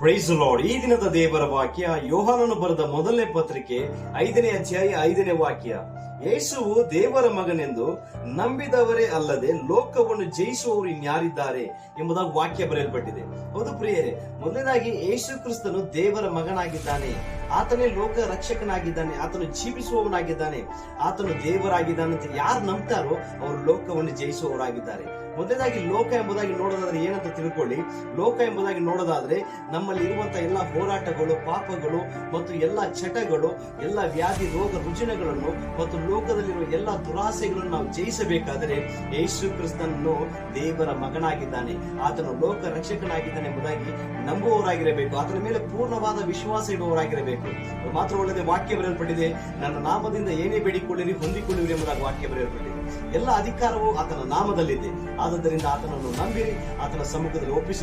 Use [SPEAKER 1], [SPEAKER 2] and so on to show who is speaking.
[SPEAKER 1] Price lord. ಈ ದಿನದ ದೇವರ ವಾಕ್ಯ ಯೋಹಾನನು ಬರೆದ ಮೊದಲನೇ ಪತ್ರಿಕೆ 5ನೇ ಅಧ್ಯಾಯ 5ನೇ ವಾಕ್ಯ. ಯೇಸುವು ದೇವರ ಮಗನೆಂದು ನಂಬಿದವರೇ ಅಲ್ಲದೆ ಲೋಕವನ್ನು ಜಯಿಸುವವರು ಇನ್ಯಾರಿದ್ದಾರೆ ಎಂಬುದಾಗಿ ವಾಕ್ಯ ಬರೆಯಲ್ಪಟ್ಟಿದೆ. ಹೌದು ಪ್ರಿಯರೇ, ಮೊದಲನೇದಾಗಿ ಯೇಸು ಕ್ರಿಸ್ತನು ದೇವರ ಮಗನಾಗಿದ್ದಾನೆ. ಆತನೇ ಲೋಕ ರಕ್ಷಕನಾಗಿದ್ದಾನೆ. ಆತನು ಜೀವಿಸುವವನಾಗಿದ್ದಾನೆ. ಆತನು ದೇವರಾಗಿದ್ದಾನೆ ಅಂತ ಯಾರು ನಂಬ್ತಾರೋ ಅವರು ಲೋಕವನ್ನು ಜಯಿಸುವವರಾಗಿದ್ದಾರೆ. ಮೊದಲನೇದಾಗಿ ಲೋಕ ಎಂಬುದಾಗಿ ನೋಡೋದಾದ್ರೆ ಏನಂತ ತಿಳ್ಕೊಳ್ಳಿ. ಲೋಕ ಎಂಬುದಾಗಿ ನೋಡೋದಾದ್ರೆ ನಮ್ಮಲ್ಲಿ ಇರುವಂತಹ ಎಲ್ಲ ಹೋರಾಟಗಳು, ಪಾಪಗಳು ಮತ್ತು ಎಲ್ಲ ಚಟಗಳು, ಎಲ್ಲ ವ್ಯಾಧಿ ರೋಗ ರುಜಿನಗಳನ್ನು ಮತ್ತು ಲೋಕದಲ್ಲಿರುವ ಎಲ್ಲ ದುರಾಸೆಗಳನ್ನು ನಾವು ಜಯಿಸಬೇಕಾದರೆ ಯೇಸು ಕ್ರಿಸ್ತನನ್ನು ದೇವರ ಮಗನಾಗಿದ್ದಾನೆ, ಆತನು ಲೋಕ ರಕ್ಷಕನಾಗಿದ್ದಾನೆ ಎಂಬುದಾಗಿ ನಂಬುವವರಾಗಿರಬೇಕು. ಆತನ ಮೇಲೆ ಪೂರ್ಣವಾದ ವಿಶ್ವಾಸ ಇಡುವವರಾಗಿರಬೇಕು. ಮಾತ್ರವಲ್ಲದೆ ವಾಕ್ಯ ಬರೆಯಲ್ಪಟ್ಟಿದೆ, ನನ್ನ ನಾಮದಿಂದ ಏನೇ ಬೇಡಿಕೊಳ್ಳಿರಿ ಹೊಂದಿಕೊಳ್ಳಿರಿ ಎಂಬುದಾಗಿ ವಾಕ್ಯ ಬರೆಯಲ್ಪಟ್ಟಿದೆ. ಎಲ್ಲ ಅಧಿಕಾರವು ಆತನ ನಾಮದಲ್ಲಿದೆ. ಆದ್ದರಿಂದ ಆತನನ್ನು ನಂಬಿರಿ, ಆತನ ಸಮ್ಮುಖದಲ್ಲಿ ಒಪ್ಪಿಸಿ